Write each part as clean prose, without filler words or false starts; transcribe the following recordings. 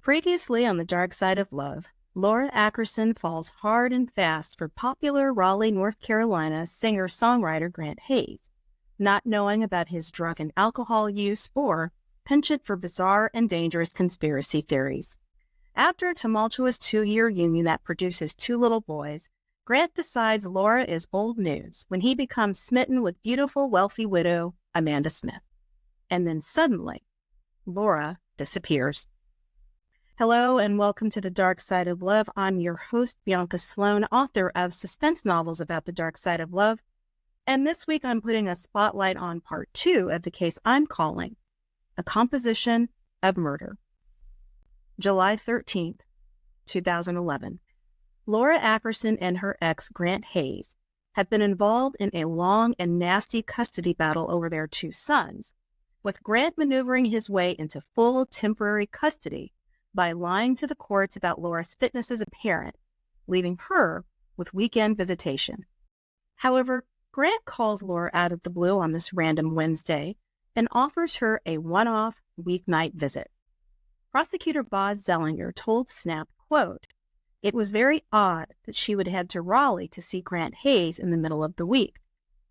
Previously on The Dark Side of Love, Laura Ackerson falls hard and fast for popular Raleigh, North Carolina singer-songwriter Grant Hayes, not knowing about his drug and alcohol use or penchant for bizarre and dangerous conspiracy theories. After a tumultuous 2-year union that produces 2 little boys, Grant decides Laura is old news when he becomes smitten with beautiful, wealthy widow Amanda Smith. And then suddenly, Laura disappears. Hello and welcome to The Dark Side of Love. I'm your host, Bianca Sloan, author of suspense novels about the dark side of love. And this week I'm putting a spotlight on part 2 of the case I'm calling A Composition of Murder. July 13th, 2011. Laura Ackerson and her ex, Grant Hayes, have been involved in a long and nasty custody battle over their 2 sons, with Grant maneuvering his way into full temporary custody by lying to the courts about Laura's fitness as a parent, leaving her with weekend visitation. However, Grant calls Laura out of the blue on this random Wednesday and offers her a one-off weeknight visit. Prosecutor Boz Zellinger told Snap, quote, "It was very odd that she would head to Raleigh to see Grant Hayes in the middle of the week.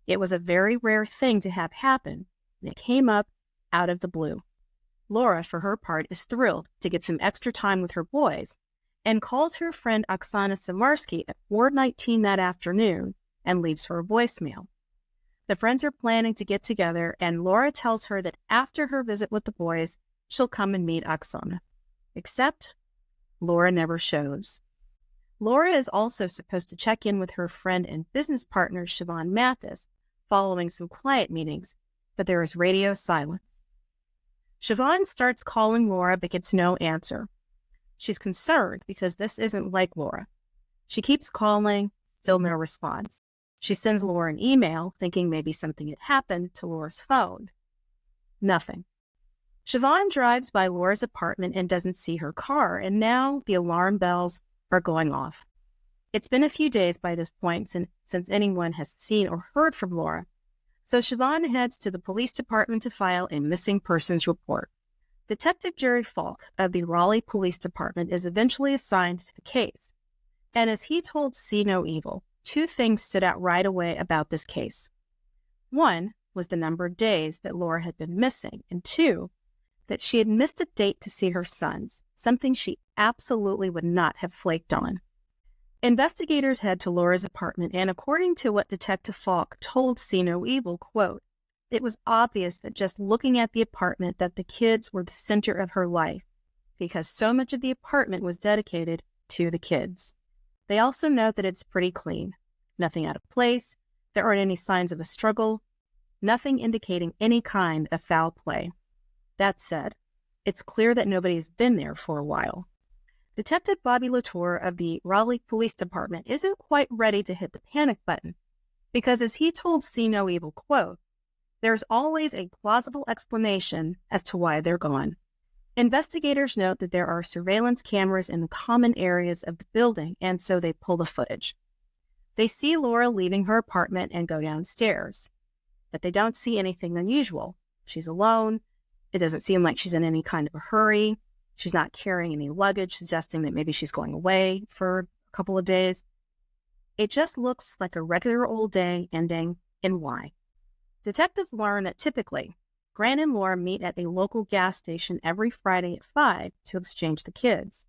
It was a very rare thing to have happen, and it came up out of the blue." Laura, for her part, is thrilled to get some extra time with her boys and calls her friend Oksana Samarsky at 4:19 that afternoon and leaves her a voicemail. The friends are planning to get together, and Laura tells her that after her visit with the boys, she'll come and meet Oksana. Except Laura never shows. Laura is also supposed to check in with her friend and business partner Siobhan Mathis following some client meetings, but there is radio silence. Siobhan starts calling Laura but gets no answer. She's concerned because this isn't like Laura. She keeps calling, still no response. She sends Laura an email thinking maybe something had happened to Laura's phone. Nothing. Siobhan drives by Laura's apartment and doesn't see her car, and now the alarm bells are going off. It's been a few days by this point since anyone has seen or heard from Laura, so Siobhan heads to the police department to file a missing persons report. Detective Jerry Falk of the Raleigh Police Department is eventually assigned to the case, and as he told See No Evil, 2 things stood out right away about this case. 1 was the number of days that Laura had been missing, and 2, that she had missed a date to see her sons, something she absolutely would not have flaked on. Investigators head to Laura's apartment, and according to what Detective Falk told See No Evil, quote, "It was obvious that just looking at the apartment that the kids were the center of her life, because so much of the apartment was dedicated to the kids." They also note that it's pretty clean. Nothing out of place, there aren't any signs of a struggle, nothing indicating any kind of foul play. That said, it's clear that nobody's been there for a while. Detective Bobby Latour of the Raleigh Police Department isn't quite ready to hit the panic button because, as he told See No Evil, quote, "There's always a plausible explanation as to why they're gone." Investigators note that there are surveillance cameras in the common areas of the building, and so they pull the footage. They see Laura leaving her apartment and go downstairs, but they don't see anything unusual. She's alone. It doesn't seem like she's in any kind of a hurry. She's not carrying any luggage, suggesting that maybe she's going away for a couple of days. It just looks like a regular old day ending in Y. Detectives learn that typically, Grant and Laura meet at a local gas station every Friday at 5 to exchange the kids.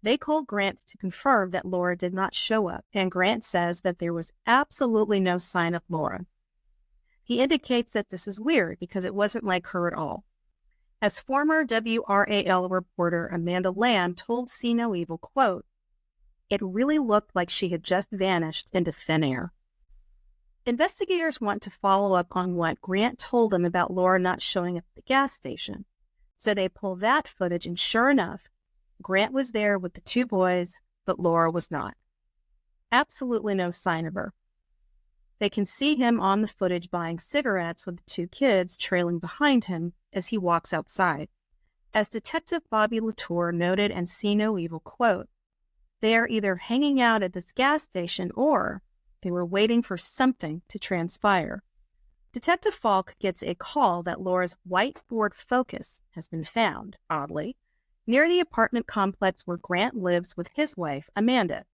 They call Grant to confirm that Laura did not show up, and Grant says that there was absolutely no sign of Laura. He indicates that this is weird because it wasn't like her at all. As former WRAL reporter Amanda Lamb told See No Evil, quote, "It really looked like she had just vanished into thin air." Investigators want to follow up on what Grant told them about Laura not showing up at the gas station, so they pull that footage, and sure enough, Grant was there with the 2 boys, but Laura was not. Absolutely no sign of her. They can see him on the footage buying cigarettes with the 2 kids trailing behind him as he walks outside. As Detective Bobby Latour noted and See No Evil, quote, "They are either hanging out at this gas station or they were waiting for something to transpire." Detective Falk gets a call that Laura's white Ford Focus has been found, oddly, near the apartment complex where Grant lives with his wife, Amanda.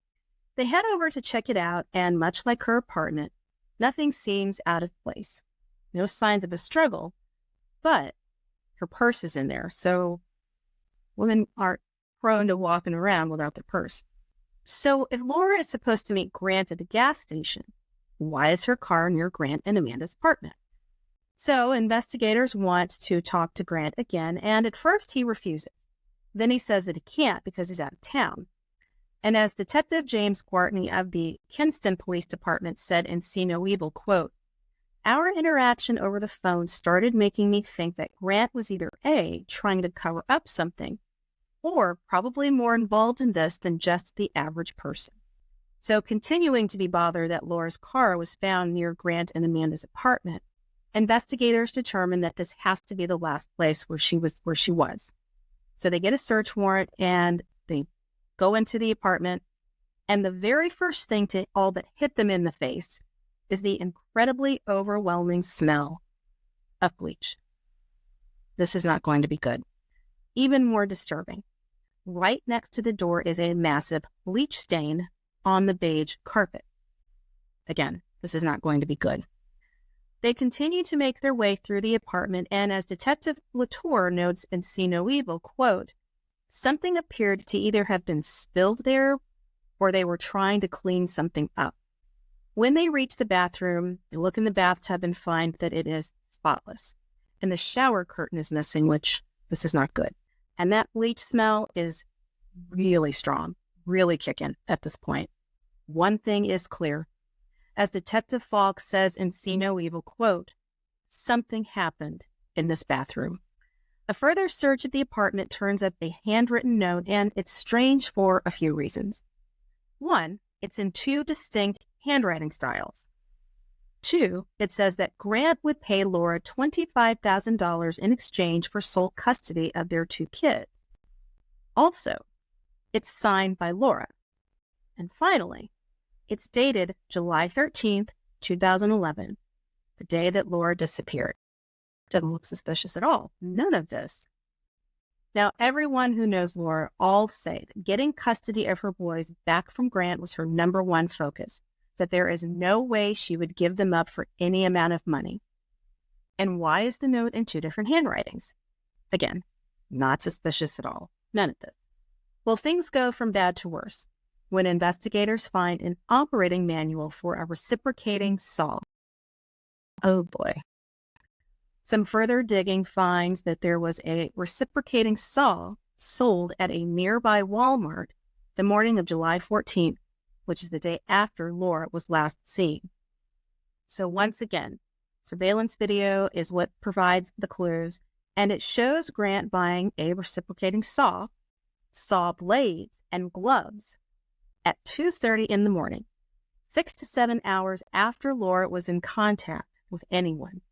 They head over to check it out, and much like her apartment, nothing seems out of place. No signs of a struggle, but her purse is in there, so women aren't prone to walking around without their purse. So if Laura is supposed to meet Grant at the gas station, why is her car near Grant and Amanda's apartment? So investigators want to talk to Grant again, and at first he refuses. Then he says that he can't because he's out of town. And as Detective James Gwartney of the Kinston Police Department said in See No Evil, quote, "Our interaction over the phone started making me think that Grant was either A, trying to cover up something, or probably more involved in this than just the average person." So continuing to be bothered that Laura's car was found near Grant and Amanda's apartment, investigators determined that this has to be the last place where she was. So they get a search warrant and they go into the apartment, and the very first thing to all but hit them in the face is the incredibly overwhelming smell of bleach. This is not going to be good. Even more disturbing, right next to the door is a massive bleach stain on the beige carpet. Again, this is not going to be good. They continue to make their way through the apartment, and as Detective Latour notes in See No Evil, quote, "Something appeared to either have been spilled there or they were trying to clean something up. When they reach the bathroom, they look in the bathtub and find that it is spotless. And the shower curtain is missing, which this is not good. And that bleach smell is really strong, really kicking at this point. One thing is clear. As Detective Falk says in See No Evil, quote, "Something happened in this bathroom." A further search at the apartment turns up a handwritten note, and it's strange for a few reasons. One, it's in two distinct handwriting styles. Two, it says that Grant would pay Laura $25,000 in exchange for sole custody of their two kids. Also, it's signed by Laura. And finally, it's dated July 13th, 2011, the day that Laura disappeared. Doesn't look suspicious at all. None of this. Now, everyone who knows Laura all say that getting custody of her boys back from Grant was her number one focus, that there is no way she would give them up for any amount of money. And why is the note in two different handwritings? Again, not suspicious at all. None of this. Well, things go from bad to worse when investigators find an operating manual for a reciprocating saw. Oh boy. Some further digging finds that there was a reciprocating saw sold at a nearby Walmart the morning of July 14th, which is the day after Laura was last seen. So once again, surveillance video is what provides the clues, and it shows Grant buying a reciprocating saw blades, and gloves at 2:30 in the morning, 6 to 7 hours after Laura was in contact with anyone.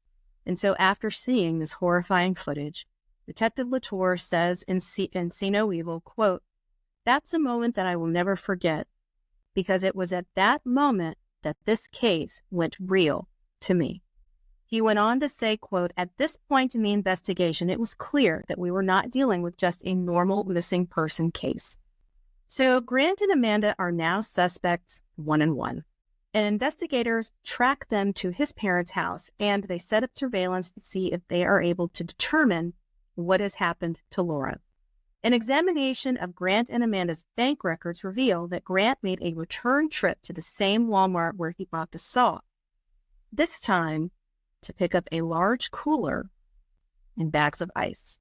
And so after seeing this horrifying footage, Detective Latour says in See No Evil, quote, "That's a moment that I will never forget, because it was at that moment that this case went real to me." He went on to say, quote, "At this point in the investigation, it was clear that we were not dealing with just a normal missing person case." So Grant and Amanda are now suspects 1-1. And investigators track them to his parents' house, and they set up surveillance to see if they are able to determine what has happened to Laura. An examination of Grant and Amanda's bank records reveal that Grant made a return trip to the same Walmart where he bought the saw, this time to pick up a large cooler and bags of ice.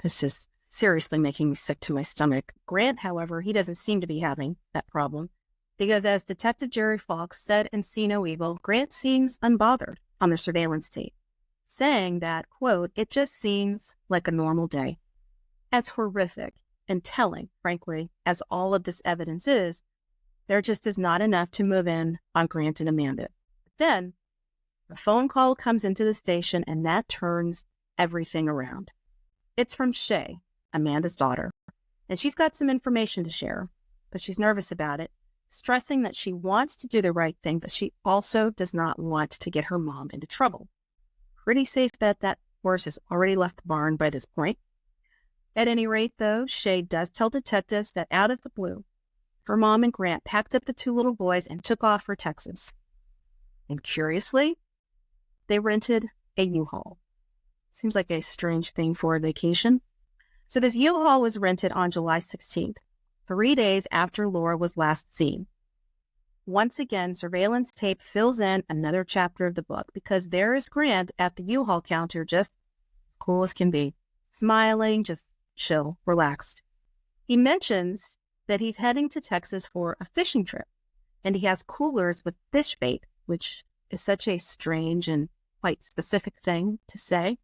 This is seriously making me sick to my stomach. Grant, however, he doesn't seem to be having that problem, because as Detective Jerry Falk said in See No Evil, Grant seems unbothered on the surveillance tape, saying that, quote, "It just seems like a normal day." As horrific and telling, frankly, as all of this evidence is, there just is not enough to move in on Grant and Amanda. Then a phone call comes into the station, and that turns everything around. It's from Shay, Amanda's daughter, and she's got some information to share, but she's nervous about it, stressing that she wants to do the right thing, but she also does not want to get her mom into trouble. Pretty safe bet that horse has already left the barn by this point. At any rate, though, Shay does tell detectives that out of the blue, her mom and Grant packed up the two little boys and took off for Texas. And curiously, they rented a U-Haul. Seems like a strange thing for a vacation. So this U-Haul was rented on July 16th, 3 days after Laura was last seen. Once again, surveillance tape fills in another chapter of the book because there is Grant at the U-Haul counter, just as cool as can be, smiling, just chill, relaxed. He mentions that he's heading to Texas for a fishing trip, and he has coolers with fish bait, which is such a strange and quite specific thing to say.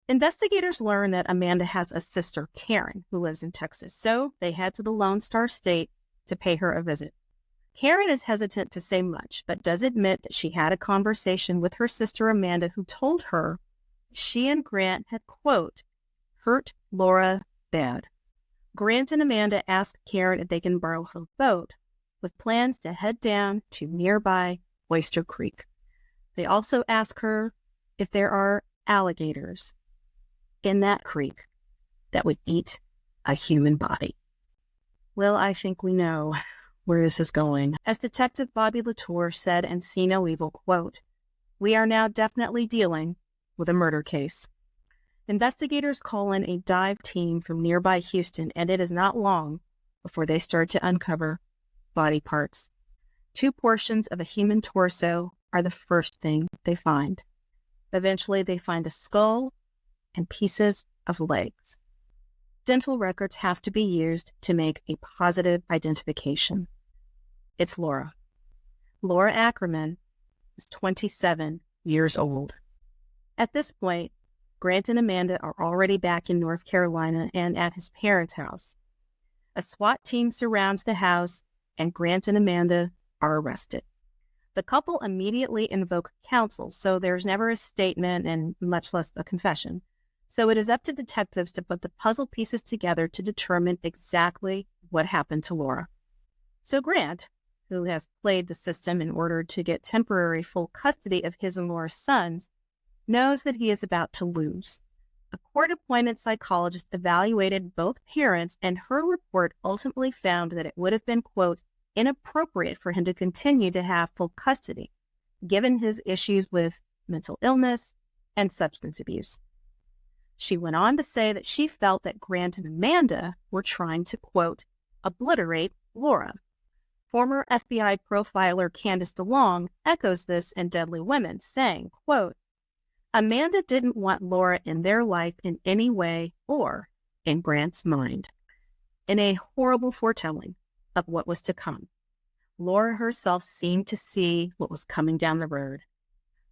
Investigators learn that Amanda has a sister, Karen, who lives in Texas, so they head to the Lone Star State to pay her a visit. Karen is hesitant to say much, but does admit that she had a conversation with her sister Amanda, who told her she and Grant had, quote, hurt Laura bad. Grant and Amanda ask Karen if they can borrow her boat, with plans to head down to nearby Oyster Creek. They also ask her if there are alligators in that creek that would eat a human body. Well, I think we know where this is going. As Detective Bobby Latour said and See No Evil, quote, we are now definitely dealing with a murder case. Investigators call in a dive team from nearby Houston, and it is not long before they start to uncover body parts. 2 portions of a human torso are the first thing they find. Eventually, they find a skull and pieces of legs. Dental records have to be used to make a positive identification. It's Laura. Laura Ackerson was 27 years old. At this point, Grant and Amanda are already back in North Carolina and at his parents' house. A SWAT team surrounds the house, and Grant and Amanda are arrested. The couple immediately invoke counsel, so there's never a statement and much less a confession. So it is up to detectives to put the puzzle pieces together to determine exactly what happened to Laura. So Grant, who has played the system in order to get temporary full custody of his and Laura's sons, knows that he is about to lose. A court-appointed psychologist evaluated both parents, and her report ultimately found that it would have been, quote, inappropriate for him to continue to have full custody, given his issues with mental illness and substance abuse. She went on to say that she felt that Grant and Amanda were trying to, quote, obliterate Laura. Former FBI profiler Candace DeLong echoes this in Deadly Women, saying, quote, Amanda didn't want Laura in their life in any way or in Grant's mind. In a horrible foretelling of what was to come, Laura herself seemed to see what was coming down the road,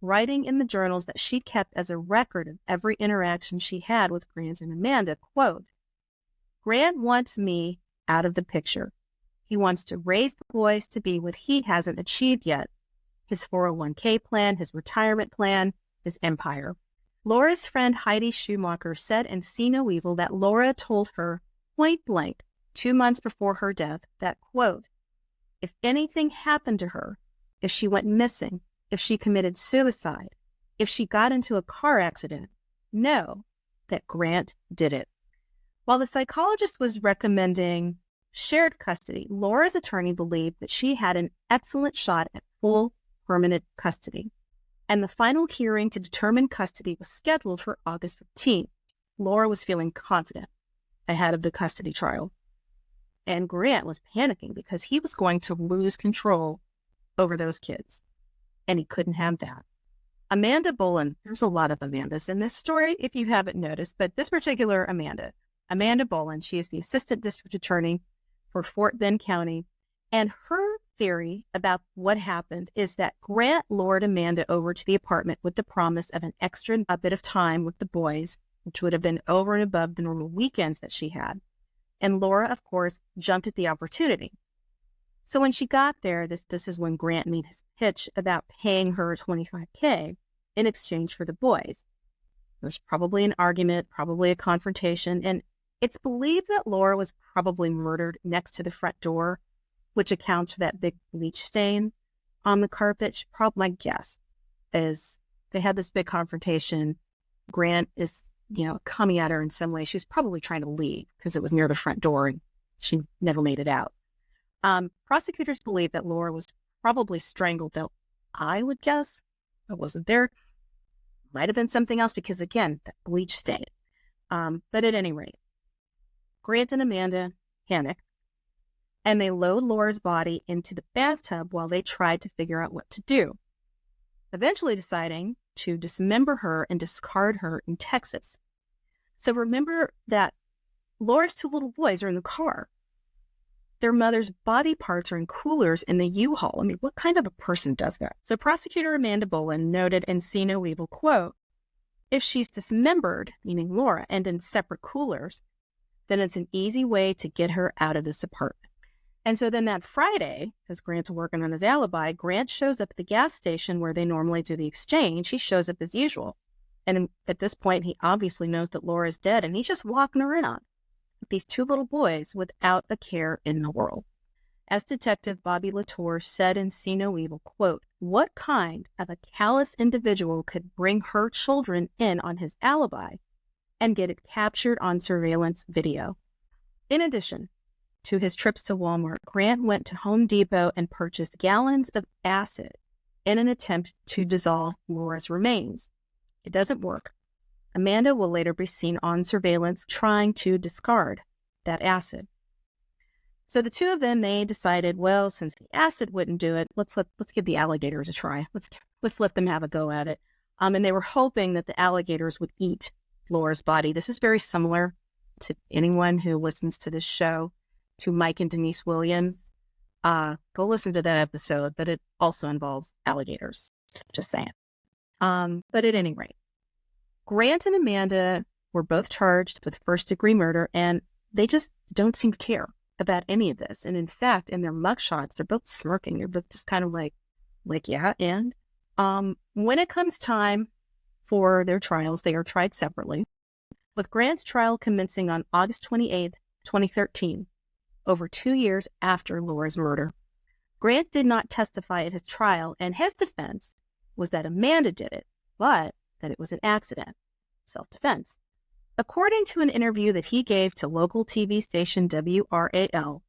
writing in the journals that she kept as a record of every interaction she had with Grant and Amanda, quote, Grant wants me out of the picture. He wants to raise the boys to be what he hasn't achieved yet. His 401k plan, his retirement plan, his empire. Laura's friend Heidi Schumacher said in See No Evil that Laura told her point blank 2 months before her death that, quote, if anything happened to her, if she went missing, if she committed suicide, if she got into a car accident, know that Grant did it. While the psychologist was recommending shared custody, Laura's attorney believed that she had an excellent shot at full permanent custody, and the final hearing to determine custody was scheduled for August 15th. Laura was feeling confident ahead of the custody trial, and Grant was panicking because he was going to lose control over those kids, and he couldn't have that. Amanda Bolin, there's a lot of Amandas in this story, if you haven't noticed, but this particular Amanda Bolin, she is the assistant district attorney for Fort Bend County, and her theory about what happened is that Grant lured Amanda over to the apartment with the promise of an extra bit of time with the boys, which would have been over and above the normal weekends that she had. And Laura, of course, jumped at the opportunity. So when she got there, this is when Grant made his pitch about paying her $25K in exchange for the boys. There's probably an argument, probably a confrontation, and it's believed that Laura was probably murdered next to the front door, which accounts for that big bleach stain on the carpet. My guess is they had this big confrontation. Grant is coming at her in some way. She was probably trying to leave because it was near the front door and she never made it out. Prosecutors believe that Laura was probably strangled, though I would guess I wasn't there. Might have been something else because, again, that bleach stain. But at any rate, Grant and Amanda panic, and they load Laura's body into the bathtub while they tried to figure out what to do, eventually deciding to dismember her and discard her in Texas. So remember that Laura's two little boys are in the car. Their mother's body parts are in coolers in the U-Haul. I mean, what kind of a person does that? So prosecutor Amanda Boland noted in See No Evil, quote, if she's dismembered, meaning Laura, and in separate coolers, then it's an easy way to get her out of this apartment. And so then that Friday, as Grant's working on his alibi, Grant shows up at the gas station where they normally do the exchange. He shows up as usual. And at this point, he obviously knows that Laura is dead, and he's just walking around with these two little boys without a care in the world. As Detective Bobby Latour said in See No Evil, quote, what kind of a callous individual could bring her children in on his alibi and get it captured on surveillance video? In addition to his trips to Walmart, Grant went to Home Depot and purchased gallons of acid in an attempt to dissolve Laura's remains. It doesn't work. Amanda will later be seen on surveillance trying to discard that acid. So the two of them, they decided, well, since the acid wouldn't do it, let's give the alligators a try. Let's let them have a go at it. And they were hoping that the alligators would eat Laura's body. This is very similar to anyone who listens to this show, to Mike and Denise Williams. Go listen to that episode, but it also involves alligators. Just saying. But at any rate, Grant and Amanda were both charged with first-degree murder, and they just don't seem to care about any of this. And in fact, in their mugshots, they're both smirking. They're both just kind of like, yeah, and when it comes time for their trials, they are tried separately, with Grant's trial commencing on August 28th, 2013, over 2 years after Laura's murder. Grant did not testify at his trial, and his defense was that Amanda did it, but that it was an accident, self-defense. According to an interview that he gave to local TV station WRAL,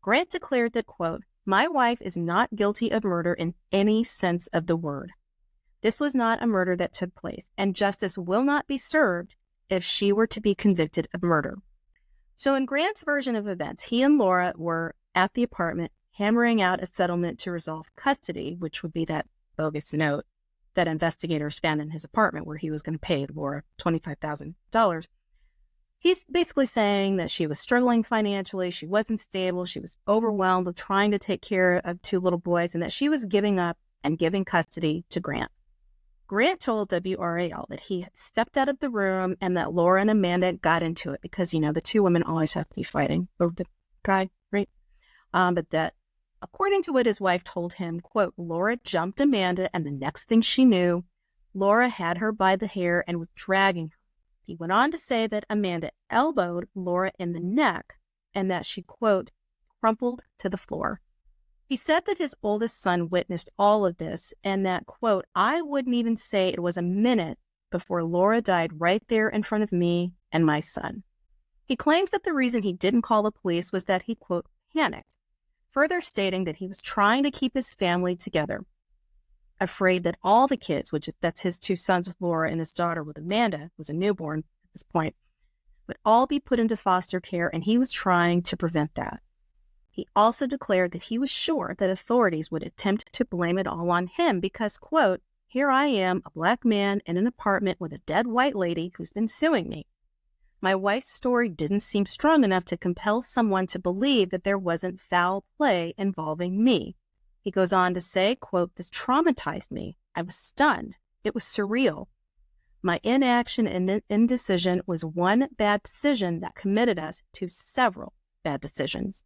Grant declared that, quote, my wife is not guilty of murder in any sense of the word. This was not a murder that took place, and justice will not be served if she were to be convicted of murder. So in Grant's version of events, he and Laura were at the apartment hammering out a settlement to resolve custody, which would be that bogus note that investigators found in his apartment where he was going to pay Laura $25,000. He's basically saying that she was struggling financially, she wasn't stable, she was overwhelmed with trying to take care of two little boys, and that she was giving up and giving custody to Grant. Grant told WRAL that he had stepped out of the room and that Laura and Amanda got into it because, the two women always have to be fighting over the guy, right? But that, according to what his wife told him, quote, Laura jumped Amanda, and the next thing she knew, Laura had her by the hair and was dragging her. He went on to say that Amanda elbowed Laura in the neck and that she, quote, crumpled to the floor. He said that his oldest son witnessed all of this and that, quote, I wouldn't even say it was a minute before Laura died right there in front of me and my son. He claimed that the reason he didn't call the police was that he, quote, panicked, further stating that he was trying to keep his family together, afraid that all the kids, that's his two sons with Laura and his daughter with Amanda, who was a newborn at this point, would all be put into foster care, and he was trying to prevent that. He also declared that he was sure that authorities would attempt to blame it all on him because, quote, here I am, a black man in an apartment with a dead white lady who's been suing me. My wife's story didn't seem strong enough to compel someone to believe that there wasn't foul play involving me. He goes on to say, quote, this traumatized me. I was stunned. It was surreal. My inaction and indecision was one bad decision that committed us to several bad decisions.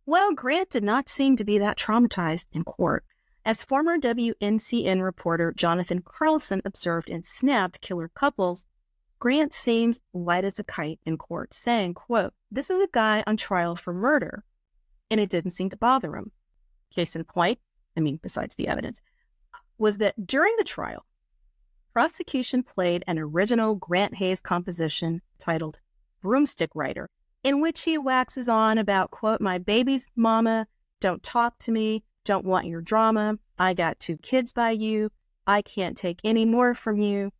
Well, Grant did not seem to be that traumatized in court. As former WNCN reporter Jonathan Carlson observed in Snapped Killer Couples, Grant seems light as a kite in court, saying, quote, this is a guy on trial for murder, and it didn't seem to bother him. Case in point, besides the evidence, was that during the trial, prosecution played an original Grant Hayes composition titled Broomstick Rider, in which he waxes on about, quote, my baby's mama, don't talk to me, don't want your drama, I got 2 kids by you, I can't take any more from you,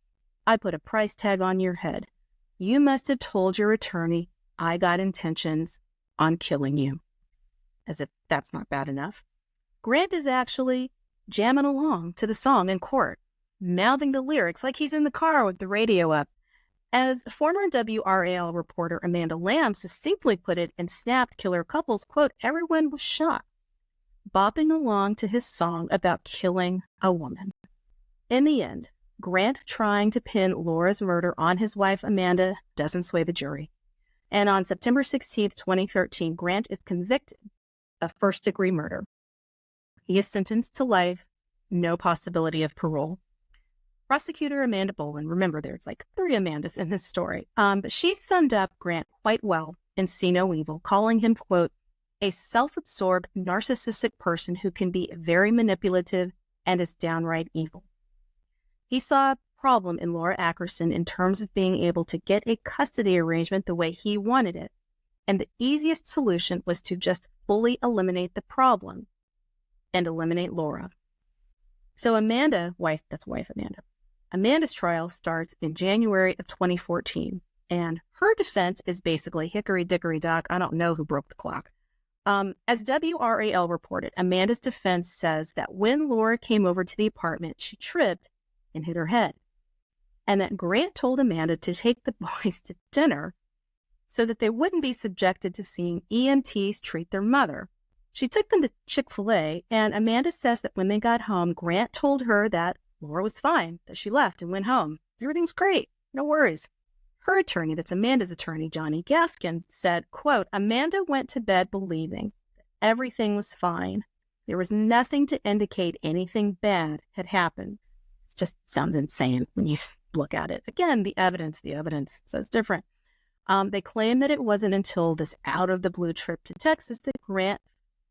I put a price tag on your head. You must have told your attorney I got intentions on killing you. As if that's not bad enough, Grant is actually jamming along to the song in court, mouthing the lyrics like he's in the car with the radio up. As former WRAL reporter Amanda Lamb succinctly put it in Snapped Killer Couples, quote, everyone was shocked, bopping along to his song about killing a woman. In the end, Grant trying to pin Laura's murder on his wife Amanda doesn't sway the jury. And on September 16, 2013, Grant is convicted of first-degree murder. He is sentenced to life, no possibility of parole. Prosecutor Amanda Boland, remember there's like 3 Amandas in this story, but she summed up Grant quite well in See No Evil, calling him, quote, a self-absorbed, narcissistic person who can be very manipulative and is downright evil. He saw a problem in Laura Ackerson in terms of being able to get a custody arrangement the way he wanted it, and the easiest solution was to just fully eliminate the problem and eliminate Laura. So Amanda, Amanda's trial starts in January of 2014, and her defense is basically hickory-dickory-dock, I don't know who broke the clock. As WRAL reported, Amanda's defense says that when Laura came over to the apartment, she tripped and hit her head, and that Grant told Amanda to take the boys to dinner so that they wouldn't be subjected to seeing EMTs treat their mother. She took them to Chick-fil-A, and Amanda says that when they got home, Grant told her that Laura was fine, that she left and went home. Everything's great, no worries. Her attorney, that's Amanda's attorney, Johnny Gaskin, said, quote, Amanda went to bed believing that everything was fine. There was nothing to indicate anything bad had happened. It just sounds insane when you look at it. Again, the evidence says different. They claim that it wasn't until this out-of-the-blue trip to Texas that Grant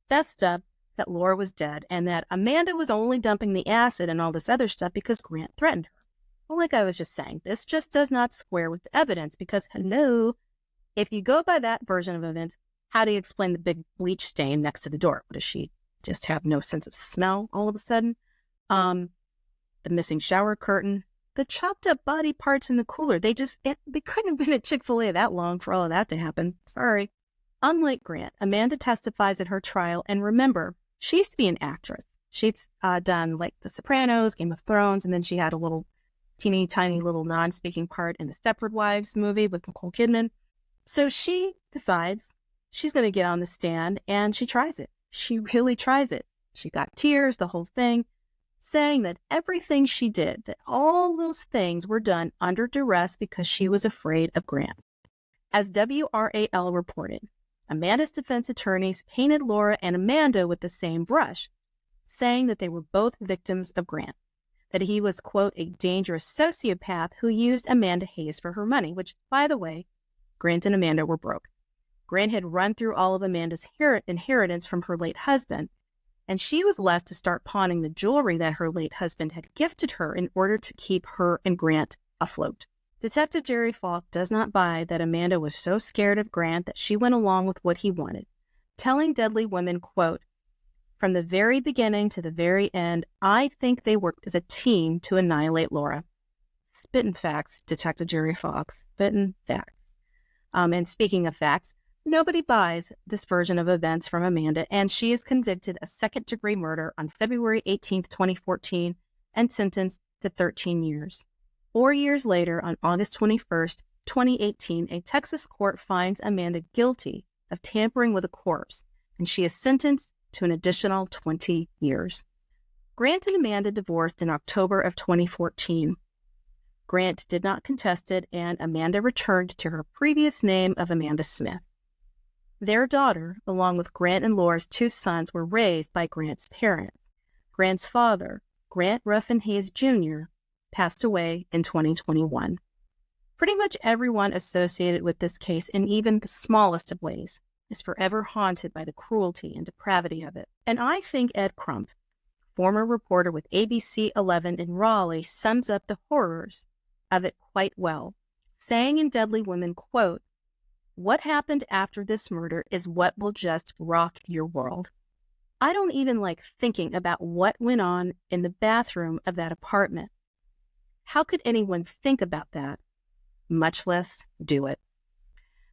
fessed up that Laura was dead and that Amanda was only dumping the acid and all this other stuff because Grant threatened her. Well, like I was just saying, this just does not square with the evidence because, hello, if you go by that version of events, how do you explain the big bleach stain next to the door? What, does she just have no sense of smell all of a sudden? The missing shower curtain, the chopped up body parts in the cooler. They couldn't have been at Chick-fil-A that long for all of that to happen. Sorry. Unlike Grant, Amanda testifies at her trial, and remember, she used to be an actress. She's done like The Sopranos, Game of Thrones, and then she had a little teeny tiny little non-speaking part in the Stepford Wives movie with Nicole Kidman. So she decides she's going to get on the stand, and she tries it. She really tries it. She got tears, the whole thing, saying that everything she did, that all those things were done under duress because she was afraid of Grant. As WRAL reported, Amanda's defense attorneys painted Laura and Amanda with the same brush, saying that they were both victims of Grant, that he was, quote, a dangerous sociopath who used Amanda Hayes for her money, which, by the way, Grant and Amanda were broke. Grant had run through all of Amanda's inheritance from her late husband, and she was left to start pawning the jewelry that her late husband had gifted her in order to keep her and Grant afloat. Detective Jerry Falk does not buy that Amanda was so scared of Grant that she went along with what he wanted, telling Deadly Women, quote, from the very beginning to the very end, I think they worked as a team to annihilate Laura. Spittin' facts, Detective Jerry Falk, spittin' facts. And speaking of facts, nobody buys this version of events from Amanda, and she is convicted of second-degree murder on February 18, 2014, and sentenced to 13 years. 4 years later, on August 21, 2018, a Texas court finds Amanda guilty of tampering with a corpse, and she is sentenced to an additional 20 years. Grant and Amanda divorced in October of 2014. Grant did not contest it, and Amanda returned to her previous name of Amanda Smith. Their daughter, along with Grant and Laura's 2 sons, were raised by Grant's parents. Grant's father, Grant Ruffin Hayes Jr., passed away in 2021. Pretty much everyone associated with this case, in even the smallest of ways, is forever haunted by the cruelty and depravity of it. And I think Ed Crump, former reporter with ABC 11 in Raleigh, sums up the horrors of it quite well, saying in Deadly Women, quote, "What happened after this murder is what will just rock your world. I don't even like thinking about what went on in the bathroom of that apartment. How could anyone think about that, much less do it?"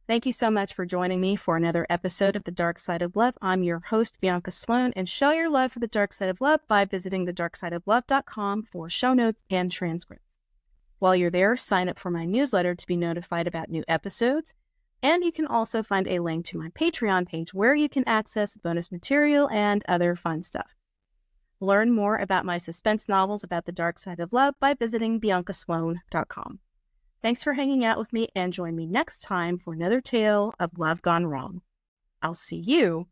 Thank you so much for joining me for another episode of The Dark Side of Love. I'm your host, Bianca Sloan, and show your love for The Dark Side of Love by visiting thedarksideoflove.com for show notes and transcripts. While you're there, sign up for my newsletter to be notified about new episodes, and you can also find a link to my Patreon page where you can access bonus material and other fun stuff. Learn more about my suspense novels about the dark side of love by visiting biancasloan.com. Thanks for hanging out with me, and join me next time for another tale of love gone wrong. I'll see you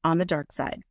on the dark side.